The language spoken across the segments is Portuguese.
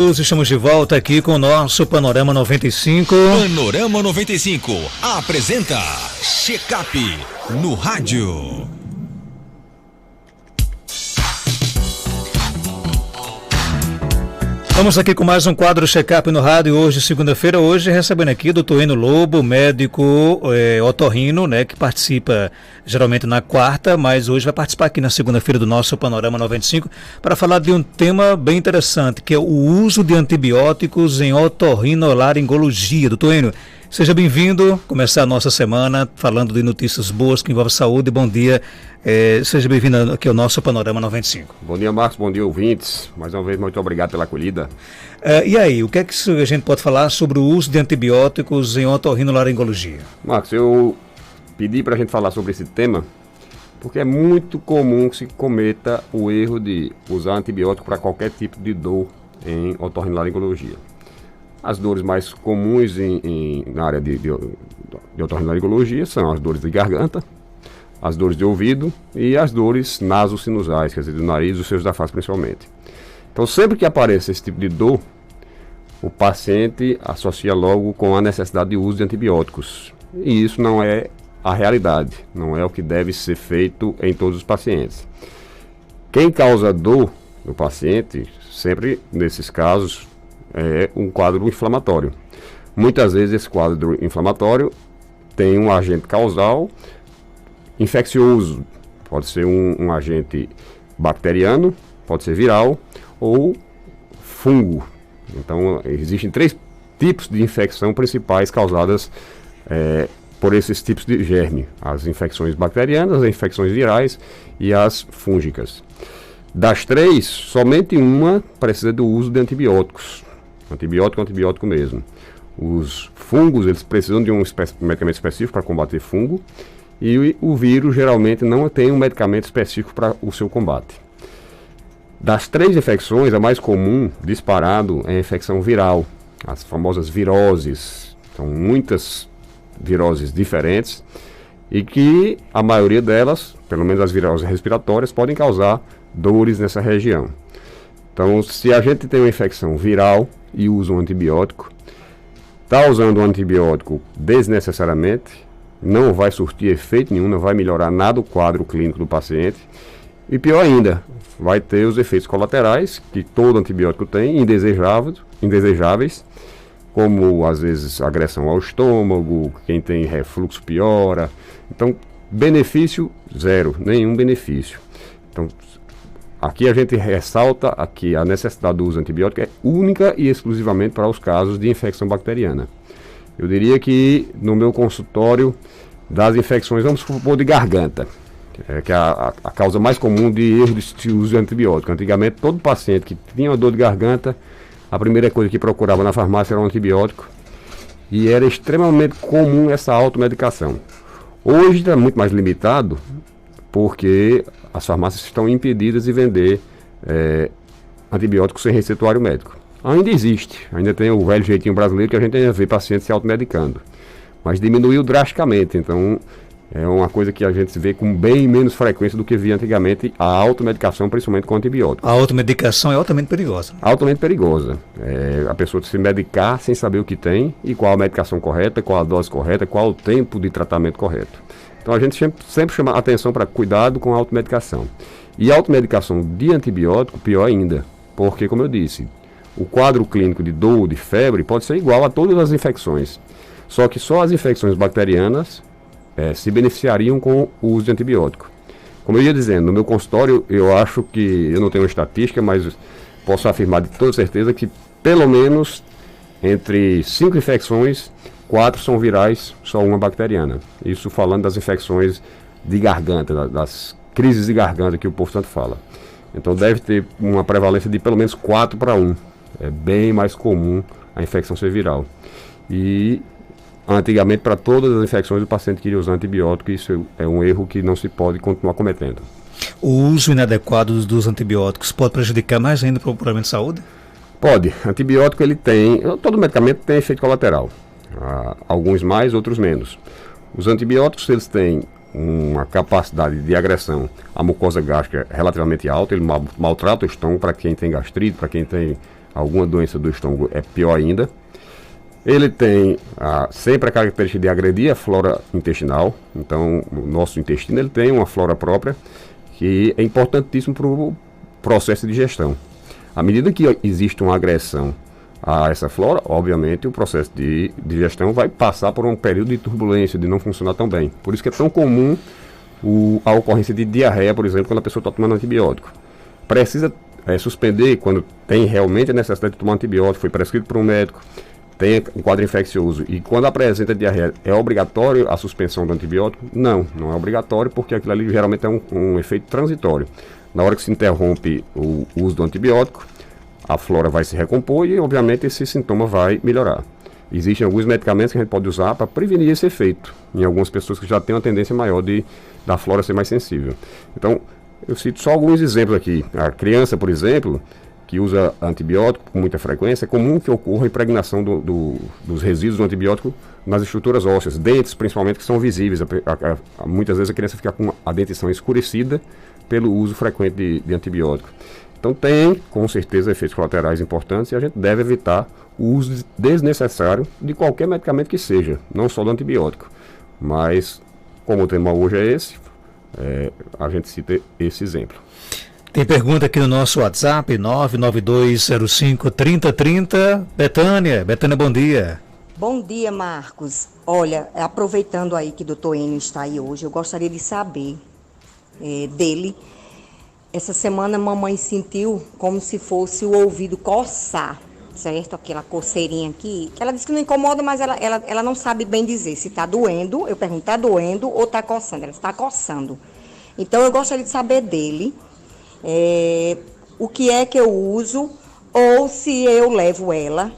Estamos de volta aqui com o nosso Panorama 95. Panorama 95 apresenta Check-up no rádio. Vamos aqui com mais um quadro Check-up no rádio, hoje, segunda-feira, recebendo aqui o Dr. Eno Lobo, médico otorrino, né, que participa geralmente na quarta, mas hoje vai participar aqui na segunda-feira do nosso Panorama 95 para falar de um tema bem interessante, que é o uso de antibióticos em otorrinolaringologia. Dr. Eno, seja bem-vindo, começar a nossa semana falando de notícias boas que envolvem saúde. Bom dia, seja bem-vindo aqui ao nosso Panorama 95. Bom dia, Marcos, bom dia, ouvintes. Mais uma vez, muito obrigado pela acolhida. E aí, o que é que a gente pode falar sobre o uso de antibióticos em otorrinolaringologia? Marcos, eu pedi para a gente falar sobre esse tema porque é muito comum que se cometa o erro de usar antibiótico para qualquer tipo de dor em otorrinolaringologia. As dores mais comuns na área de otorrinolaringologia são as dores de garganta, as dores de ouvido e as dores nasosinusais, quer dizer, do nariz e dos seios da face principalmente. Então, sempre que aparece esse tipo de dor, o paciente associa logo com a necessidade de uso de antibióticos. E isso não é a realidade, não é o que deve ser feito em todos os pacientes. Quem causa dor no paciente, sempre nesses casos, é um quadro inflamatório. Muitas vezes esse quadro inflamatório tem um agente causal infeccioso, pode ser um agente bacteriano, pode ser viral ou fungo. Então existem 3 tipos de infecção principais causadas por esses tipos de germe: as infecções bacterianas, as infecções virais e as fúngicas. Das 3, somente uma precisa do uso de antibióticos. Antibiótico mesmo. Os fungos, eles precisam de um medicamento específico para combater fungo, e o vírus geralmente não tem um medicamento específico para o seu combate. Das 3 infecções, a mais comum, disparado, é a infecção viral, as famosas viroses. São muitas viroses diferentes e que a maioria delas, pelo menos as viroses respiratórias, podem causar dores nessa região. Então, se a gente tem uma infecção viral e usa um antibiótico, está usando um antibiótico desnecessariamente, não vai surtir efeito nenhum, não vai melhorar nada o quadro clínico do paciente. E pior ainda, vai ter os efeitos colaterais que todo antibiótico tem, indesejáveis, como às vezes agressão ao estômago, quem tem refluxo piora. Então, benefício zero, nenhum benefício. Então, aqui a gente ressalta que a necessidade do uso de antibiótico é única e exclusivamente para os casos de infecção bacteriana. Eu diria que no meu consultório das infecções, vamos supor, de garganta, que é a causa mais comum de erro de uso de antibiótico. Antigamente, todo paciente que tinha uma dor de garganta, a primeira coisa que procurava na farmácia era um antibiótico, e era extremamente comum essa automedicação. Hoje está muito mais limitado, porque as farmácias estão impedidas de vender antibióticos sem receituário médico. Ainda existe, ainda tem o velho jeitinho brasileiro que a gente ainda vê pacientes se automedicando, mas diminuiu drasticamente. Então é uma coisa que a gente vê com bem menos frequência do que via antigamente, a automedicação, principalmente com antibióticos. A automedicação é altamente perigosa. Altamente perigosa. A pessoa se medicar sem saber o que tem e qual a medicação correta, qual a dose correta, qual o tempo de tratamento correto. Então a gente sempre chama atenção para cuidado com a automedicação. E a automedicação de antibiótico, pior ainda, porque, como eu disse, o quadro clínico de dor, de febre, pode ser igual a todas as infecções. Só que só as infecções bacterianas se beneficiariam com o uso de antibiótico. Como eu ia dizendo, no meu consultório, eu acho que, eu não tenho uma estatística, mas posso afirmar de toda certeza que pelo menos entre 5 infecções, 4 são virais, só uma bacteriana. Isso falando das infecções de garganta, das crises de garganta que o povo tanto fala. Então deve ter uma prevalência de pelo menos 4 para 1. É bem mais comum a infecção ser viral. E antigamente, para todas as infecções, o paciente queria usar antibiótico, e isso é um erro que não se pode continuar cometendo. O uso inadequado dos antibióticos pode prejudicar mais ainda para o problema de saúde? Pode. Antibiótico, todo medicamento tem efeito colateral. Alguns mais, outros menos. Os antibióticos, eles têm uma capacidade de agressão à mucosa gástrica relativamente alta, ele maltrata o estômago para quem tem gastrite, para quem tem alguma doença do estômago, é pior ainda. Ele tem sempre a característica de agredir a flora intestinal. Então, o nosso intestino ele tem uma flora própria que é importantíssimo para o processo de digestão. À medida que existe uma agressão a essa flora, obviamente o processo de digestão vai passar por um período de turbulência, de não funcionar tão bem. Por isso que é tão comum a ocorrência de diarreia, por exemplo, quando a pessoa está tomando antibiótico. Precisa suspender quando tem realmente a necessidade de tomar antibiótico, foi prescrito por um médico, tem um quadro infeccioso e quando apresenta diarreia, é obrigatório a suspensão do antibiótico? Não é obrigatório, porque aquilo ali geralmente é um efeito transitório. Na hora que se interrompe o uso do antibiótico, a flora vai se recompor e, obviamente, esse sintoma vai melhorar. Existem alguns medicamentos que a gente pode usar para prevenir esse efeito, em algumas pessoas que já têm uma tendência maior da flora ser mais sensível. Então, eu cito só alguns exemplos aqui. A criança, por exemplo, que usa antibiótico com muita frequência, é comum que ocorra a impregnação dos resíduos do antibiótico nas estruturas ósseas, dentes principalmente, que são visíveis. Muitas vezes a criança fica com a dentição escurecida pelo uso frequente de antibiótico. Então tem, com certeza, efeitos colaterais importantes e a gente deve evitar o uso desnecessário de qualquer medicamento que seja, não só do antibiótico. Mas, como o tema hoje é esse, a gente cita esse exemplo. Tem pergunta aqui no nosso WhatsApp, 992053030. Betânia, bom dia. Bom dia, Marcos. Olha, aproveitando aí que o Dr. Enio está aí hoje, eu gostaria de saber dele. Essa semana a mamãe sentiu como se fosse o ouvido coçar, certo? Aquela coceirinha aqui, que ela disse que não incomoda, mas ela não sabe bem dizer se está doendo. Eu pergunto, está doendo ou está coçando? Ela está coçando. Então eu gostaria de saber dele o que é que eu uso, ou se eu levo ela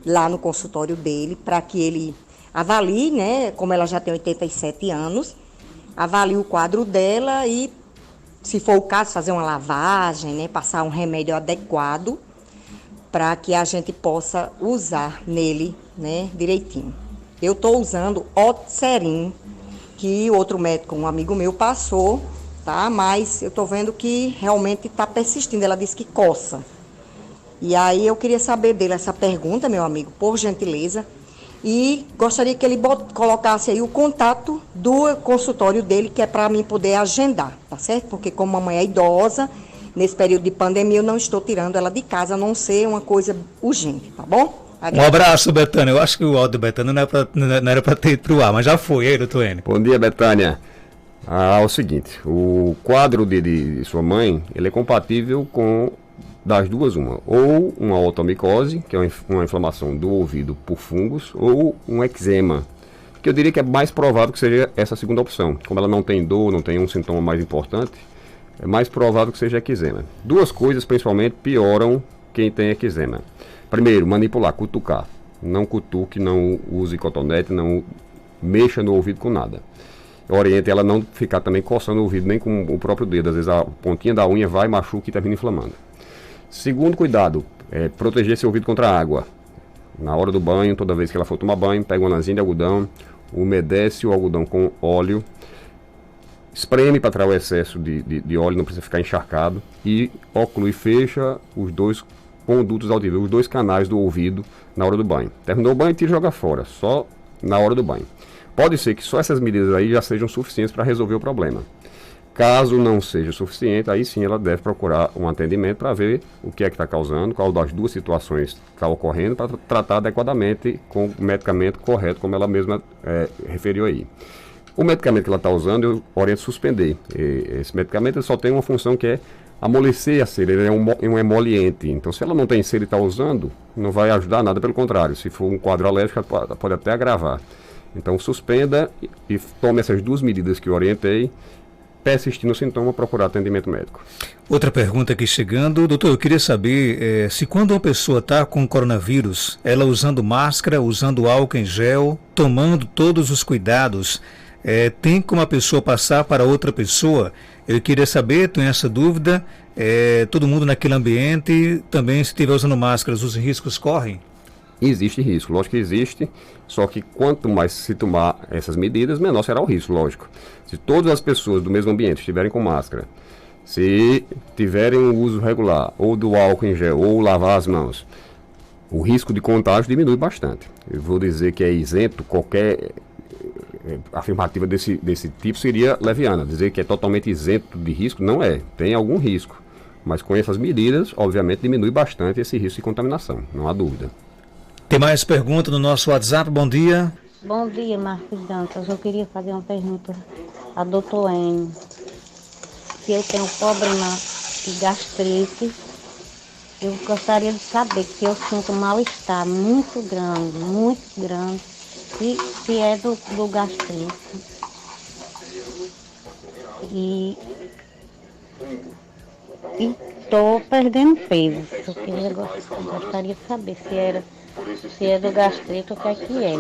lá no consultório dele para que ele avalie, né? Como ela já tem 87 anos, avalie o quadro dela e, se for o caso, fazer uma lavagem, né? Passar um remédio adequado para que a gente possa usar nele, né? Direitinho. Eu estou usando Otserin, que outro médico, um amigo meu, passou, tá? Mas eu estou vendo que realmente está persistindo. Ela disse que coça. E aí eu queria saber dele essa pergunta, meu amigo, por gentileza. E gostaria que ele colocasse aí o contato do consultório dele, que é para mim poder agendar, tá certo? Porque como a mamãe é idosa, nesse período de pandemia eu não estou tirando ela de casa, a não ser uma coisa urgente, tá bom? Um abraço, Betânia. Eu acho que o áudio do Betânia não era para ter ido para o ar, mas já foi, aí, doutor Enio. Bom dia, Betânia. É o seguinte, o quadro de sua mãe, ele é compatível com das duas uma, ou uma otomicose, que é uma inflamação do ouvido por fungos, ou um eczema, que eu diria que é mais provável que seja essa segunda opção. Como ela não tem dor, não tem um sintoma mais importante, é mais provável que seja eczema. Duas coisas principalmente pioram quem tem eczema. Primeiro, manipular, cutucar. Não cutuque, não use cotonete, não mexa no ouvido com nada. Oriente ela não ficar também coçando o ouvido, nem com o próprio dedo. Às vezes a pontinha da unha vai, machuca e termina inflamando. Segundo cuidado, proteger seu ouvido contra a água. Na hora do banho, toda vez que ela for tomar banho, pega uma lãzinha de algodão, umedece o algodão com óleo, espreme para tirar o excesso de óleo, não precisa ficar encharcado, e oclui e fecha os dois condutos auditivos, os dois canais do ouvido na hora do banho. Terminou o banho, tira e joga fora, só na hora do banho. Pode ser que só essas medidas aí já sejam suficientes para resolver o problema. Caso não seja suficiente, aí sim ela deve procurar um atendimento para ver o que é que está causando, qual das duas situações está ocorrendo, para tratar adequadamente com o medicamento correto, como ela mesma referiu aí. O medicamento que ela está usando, eu oriento suspender. Esse medicamento só tem uma função que é amolecer a cera, ele é um emoliente. Então, se ela não tem cera e está usando, não vai ajudar nada, pelo contrário. Se for um quadro alérgico, ela pode até agravar. Então, suspenda e tome essas duas medidas que eu orientei. Persistindo o sintoma, procurar atendimento médico. Outra pergunta aqui chegando. Doutor, eu queria saber se quando uma pessoa está com coronavírus, ela usando máscara, usando álcool em gel, tomando todos os cuidados, tem como a pessoa passar para outra pessoa? Eu queria saber, tenho essa dúvida, todo mundo naquele ambiente, também se estiver usando máscaras, os riscos correm? Existe risco, lógico que existe, só que quanto mais se tomar essas medidas, menor será o risco, lógico. Se todas as pessoas do mesmo ambiente estiverem com máscara Se tiverem um uso regular, ou do álcool em gel, ou lavar as mãos, o risco de contágio diminui bastante. Eu vou dizer que é isento, qualquer afirmativa desse tipo seria leviana. Dizer que é totalmente isento de risco, não é. Tem algum risco. Mas com essas medidas, obviamente, diminui bastante esse risco de contaminação, não há dúvida. Tem mais pergunta no nosso WhatsApp, bom dia. Bom dia, Marcos Dantas. Eu queria fazer uma pergunta a doutor Enio. Se eu tenho problema de gastrite, eu gostaria de saber que eu sinto um mal-estar muito grande, se é do gastrite. E estou perdendo peso. Gostaria de saber se é do gastrite ou o que é que é.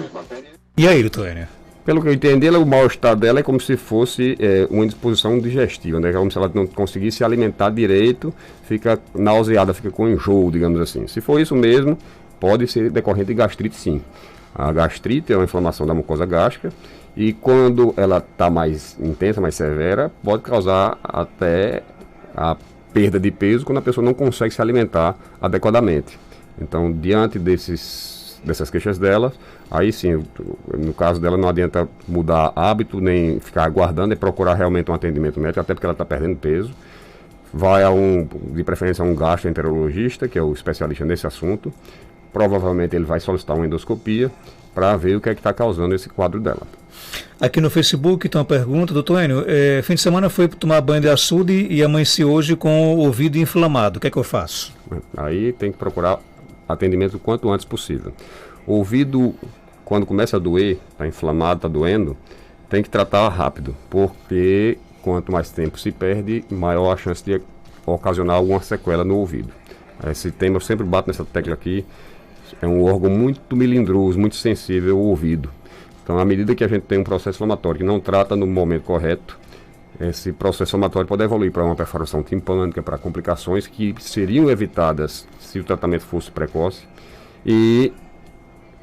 E aí, doutor Enio? Pelo que eu entendi, o mal-estar dela é como se fosse uma indisposição digestiva, né? Como se ela não conseguisse se alimentar direito, fica nauseada, fica com enjoo, digamos assim. Se for isso mesmo, pode ser decorrente de gastrite, sim. A gastrite é uma inflamação da mucosa gástrica e quando ela está mais intensa, mais severa, pode causar até a perda de peso quando a pessoa não consegue se alimentar adequadamente. Então, diante dessas queixas dela, aí sim, no caso dela não adianta mudar hábito, nem ficar aguardando, é procurar realmente um atendimento médico, até porque ela está perdendo peso. Vai de preferência a um gastroenterologista, que é o especialista nesse assunto. Provavelmente ele vai solicitar uma endoscopia para ver o que é que está causando esse quadro dela. Aqui no Facebook tem uma pergunta, doutor Enio, fim de semana foi tomar banho de açude e amanheci hoje com o ouvido inflamado, o que é que eu faço? Aí tem que procurar atendimento o quanto antes possível. O ouvido, quando começa a doer, está inflamado, está doendo, tem que tratar rápido, porque quanto mais tempo se perde, maior a chance de ocasionar alguma sequela no ouvido. Esse tema eu sempre bato nessa tecla aqui, é um órgão muito melindroso, muito sensível ao ouvido. Então, à medida que a gente tem um processo inflamatório que não trata no momento correto, esse processo inflamatório pode evoluir para uma perfuração timpânica, para complicações que seriam evitadas se o tratamento fosse precoce. E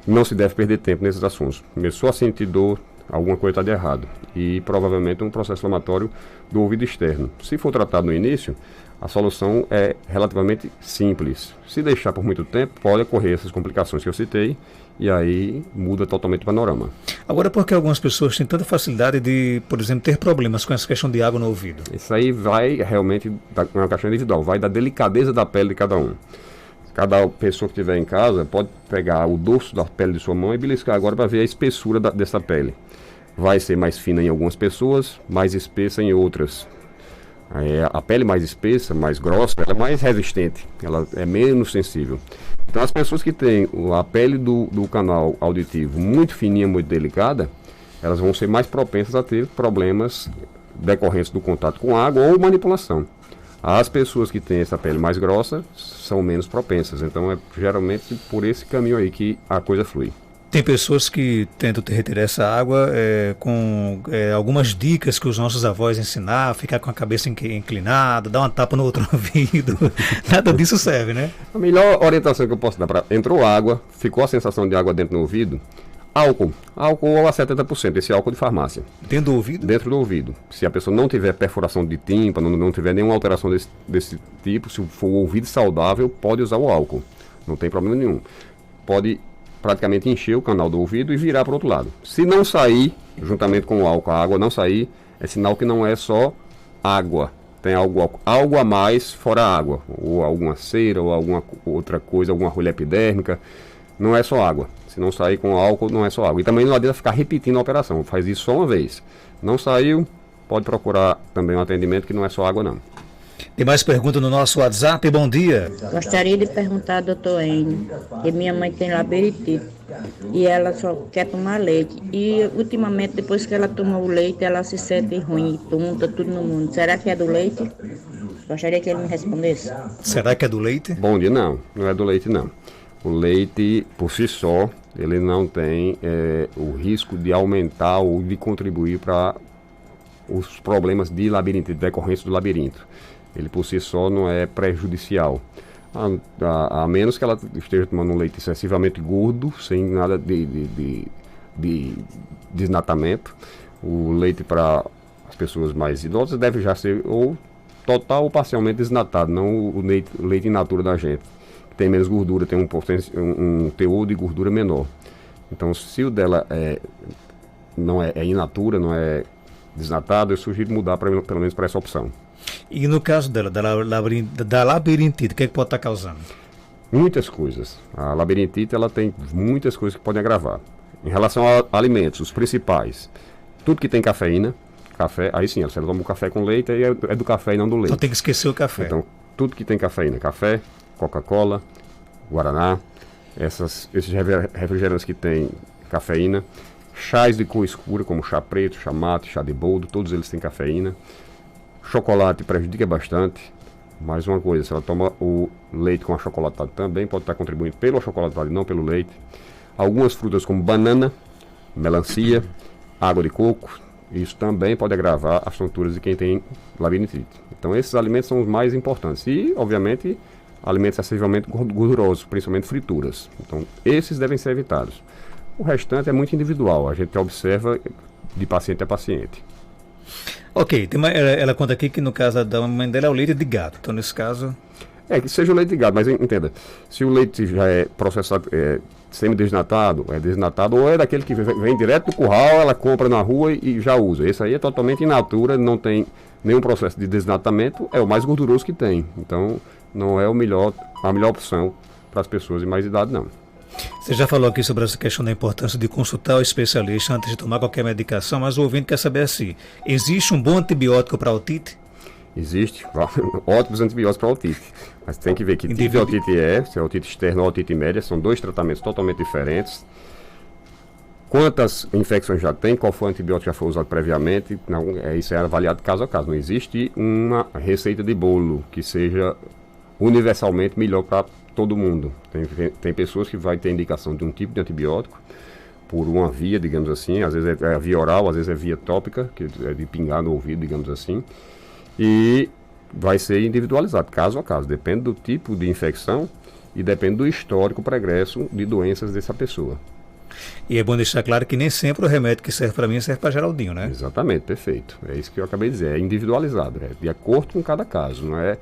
não se deve perder tempo nesses assuntos. Começou a sentir dor, alguma coisa está de errado. E provavelmente um processo inflamatório do ouvido externo. Se for tratado no início, a solução é relativamente simples. Se deixar por muito tempo, pode ocorrer essas complicações que eu citei, e aí muda totalmente o panorama. Agora, por que algumas pessoas têm tanta facilidade de, por exemplo, ter problemas com essa questão de água no ouvido? Isso aí vai realmente, é uma questão individual, vai da delicadeza da pele de cada um. Cada pessoa que estiver em casa pode pegar o dorso da pele de sua mão e beliscar agora para ver a espessura dessa pele. Vai ser mais fina em algumas pessoas, mais espessa em outras. A pele mais espessa, mais grossa, ela é mais resistente, ela é menos sensível. Então as pessoas que têm a pele do canal auditivo muito fininha, muito delicada, elas vão ser mais propensas a ter problemas decorrentes do contato com água ou manipulação. As pessoas que têm essa pele mais grossa são menos propensas, então é geralmente por esse caminho aí que a coisa flui. Tem pessoas que tentam retirar essa água com algumas dicas que os nossos avós ensinavam, ficar com a cabeça inclinada, dar uma tapa no outro ouvido. Nada disso serve, né? A melhor orientação que eu posso dar entrou água, ficou a sensação de água dentro do ouvido, álcool a 70%, esse álcool de farmácia. Dentro do ouvido? Dentro do ouvido. Se a pessoa não tiver perfuração de tímpano, não tiver nenhuma alteração desse tipo, se for o ouvido saudável, pode usar o álcool. Não tem problema nenhum. Pode praticamente encher o canal do ouvido e virar para o outro lado. Se não sair, juntamente com o álcool, a água não sair, é sinal que não é só água. Tem algo a mais fora a água. Ou alguma cera, ou alguma outra coisa, alguma rolha epidérmica. Não é só água. Se não sair com álcool, não é só água. E também não adianta ficar repetindo a operação. Faz isso só uma vez. Não saiu, pode procurar também um atendimento que não é só água, não. Tem mais pergunta no nosso WhatsApp, bom dia. Gostaria de perguntar ao doutor Enio, que minha mãe tem labirintite e ela só quer tomar leite. E ultimamente, depois que ela toma o leite, ela se sente ruim, tonta, tudo no mundo. Será que é do leite? Gostaria que ele me respondesse. Será que é do leite? Bom dia, não é do leite não. O leite, por si só, ele não tem o risco de aumentar ou de contribuir para os problemas de labirintite, decorrência do labirinto. Ele por si só não é prejudicial, a menos que ela esteja tomando um leite excessivamente gordo, sem nada de desnatamento. O leite para as pessoas mais idosas deve já ser ou total ou parcialmente desnatado, não o leite in natura da gente, que tem menos gordura, tem um teor de gordura menor. Então, se o dela não é in natura, não é desnatado, eu sugiro mudar pelo menos para essa opção. E no caso dela, da labirintite, o que é que pode estar causando? Muitas coisas. A labirintite, ela tem muitas coisas que podem agravar. Em relação a alimentos, os principais, tudo que tem cafeína, café, aí sim, você toma um café com leite, aí é do café e não do leite. Então tem que esquecer o café. Então, tudo que tem cafeína, café, Coca-Cola, Guaraná, esses refrigerantes que tem cafeína, chás de cor escura, como chá preto, chá mate, chá de boldo, todos eles têm cafeína. Chocolate prejudica bastante. Mais uma coisa, se ela toma o leite com achocolatado também, pode estar contribuindo pelo achocolatado e não pelo leite. Algumas frutas como banana, melancia, água de coco, isso também pode agravar as tonturas de quem tem labirintite. Então esses alimentos são os mais importantes. E, obviamente, alimentos excessivamente gordurosos, principalmente frituras. Então esses devem ser evitados. O restante é muito individual, a gente observa de paciente a paciente. Ok, ela conta aqui que no caso da mãe dela é o leite de gato, então nesse caso... Que seja o leite de gado, mas entenda, se o leite já é processado, semi-desnatado, é desnatado, ou é daquele que vem direto do curral, ela compra na rua e já usa. Esse aí é totalmente in natura, não tem nenhum processo de desnatamento, é o mais gorduroso que tem. Então, não é a melhor opção para as pessoas de mais idade, não. Você já falou aqui sobre essa questão da importância de consultar o especialista antes de tomar qualquer medicação, mas o ouvinte quer saber assim, existe um bom antibiótico para otite? Existe ótimos antibióticos para otite, mas tem que ver que tipo de otite se é otite externa ou otite média, são dois tratamentos totalmente diferentes. Quantas infecções já tem, qual foi o antibiótico que já foi usado previamente, não, isso é avaliado caso a caso. Não existe uma receita de bolo que seja universalmente melhor para todo mundo. Tem pessoas que vai ter indicação de um tipo de antibiótico por uma via, digamos assim, às vezes é via oral, às vezes é via tópica, que é de pingar no ouvido, digamos assim. E vai ser individualizado, caso a caso. Depende do tipo de infecção e depende do histórico pregresso de doenças dessa pessoa. E é bom deixar claro que nem sempre o remédio que serve para mim serve para Geraldinho, né? Exatamente, perfeito. É isso que eu acabei de dizer, é individualizado, é de acordo com cada caso, não é...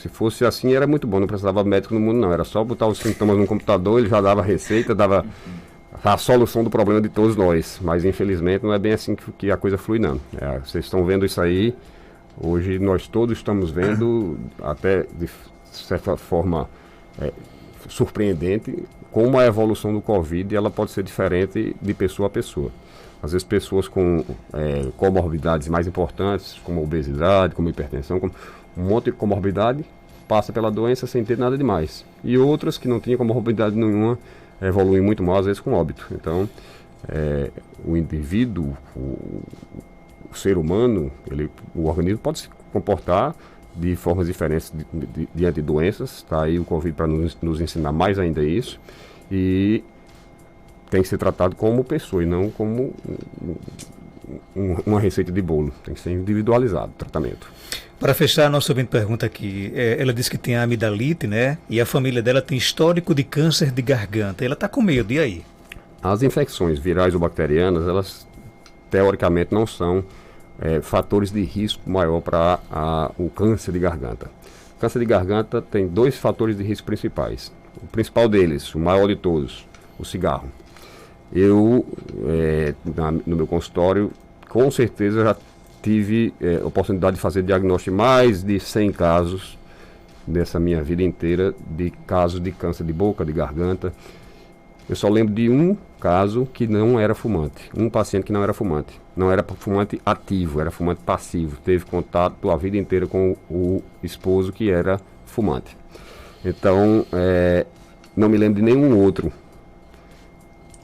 Se fosse assim era muito bom, não precisava de médico no mundo não, era só botar os sintomas no computador, ele já dava receita, dava a solução do problema de todos nós. Mas infelizmente não é bem assim que a coisa flui não. Vocês estão vendo isso aí, hoje nós todos estamos vendo, até de certa forma surpreendente, como a evolução do Covid ela pode ser diferente de pessoa a pessoa. Às vezes pessoas com comorbidades mais importantes, como obesidade, como hipertensão, como um monte de comorbidade, passa pela doença sem ter nada demais. E outras que não tinham comorbidade nenhuma, evoluem muito mal, às vezes com óbito. Então, o indivíduo, o ser humano, o organismo pode se comportar de formas diferentes diante de doenças. Está aí o Covid para nos ensinar mais ainda isso. E tem que ser tratado como pessoa e não como uma receita de bolo. Tem que ser individualizado o tratamento. Para fechar, nosso ouvinte pergunta aqui, ela diz que tem amidalite, né? E a família dela tem histórico de câncer de garganta. Ela está com medo, e aí? As infecções virais ou bacterianas, elas teoricamente não são fatores de risco maior para o câncer de garganta. O câncer de garganta tem dois fatores de risco principais. O principal deles, o maior de todos, o cigarro. Eu, no meu consultório, com certeza já tive oportunidade de fazer diagnóstico de mais de 100 casos nessa minha vida inteira, de casos de câncer de boca, de garganta. Eu só lembro de um caso que não era fumante, um paciente que não era fumante. Não era fumante ativo, era fumante passivo. Teve contato a vida inteira com o esposo que era fumante. Então, não me lembro de nenhum outro.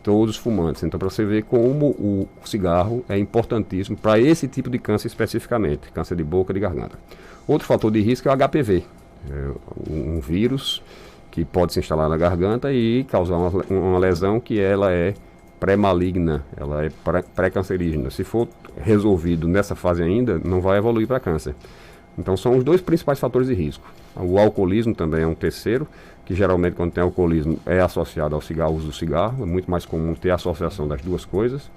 Todos fumantes. Então, para você ver como o cigarro é importantíssimo para esse tipo de câncer especificamente, câncer de boca e de garganta. Outro fator de risco é o HPV, um vírus que pode se instalar na garganta e causar uma lesão que ela é pré-maligna, ela é pré-cancerígena. Se for resolvido nessa fase ainda, não vai evoluir para câncer. Então, são os dois principais fatores de risco. O alcoolismo também é um terceiro, que geralmente quando tem alcoolismo é associado ao cigarro, uso do cigarro, é muito mais comum ter a associação das duas coisas.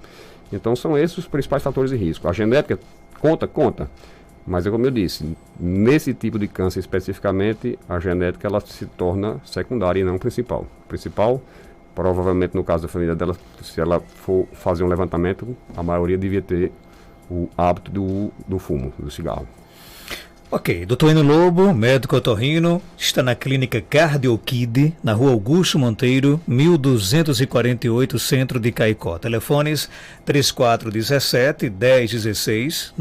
Então são esses os principais fatores de risco. A genética conta, Mas é como eu disse, nesse tipo de câncer especificamente, a genética ela se torna secundária e não principal. Principal, provavelmente no caso da família dela, se ela for fazer um levantamento, a maioria devia ter o hábito do fumo, do cigarro. Ok, Dr. Eno Lobo, médico otorrino, está na clínica CardioKid, na rua Augusto Monteiro, 1248, centro de Caicó. Telefones 3417-1016,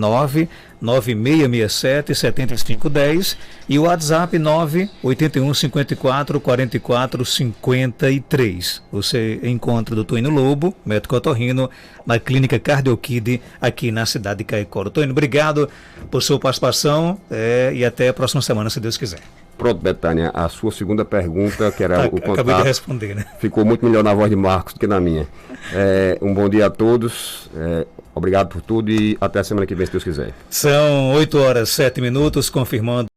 99667-7510 e o WhatsApp 98154-4453. Você encontra o Dr. Eno Lobo, médico otorrino, na clínica CardioKid, aqui na cidade de Caicó. Dr. Eno, obrigado por sua participação. E até a próxima semana, se Deus quiser. Pronto, Betânia, a sua segunda pergunta, que era o contato, acabei de responder, né? Ficou muito melhor na voz de Marcos do que na minha. Um bom dia a todos, obrigado por tudo e até a semana que vem, se Deus quiser. São 8h07, confirmando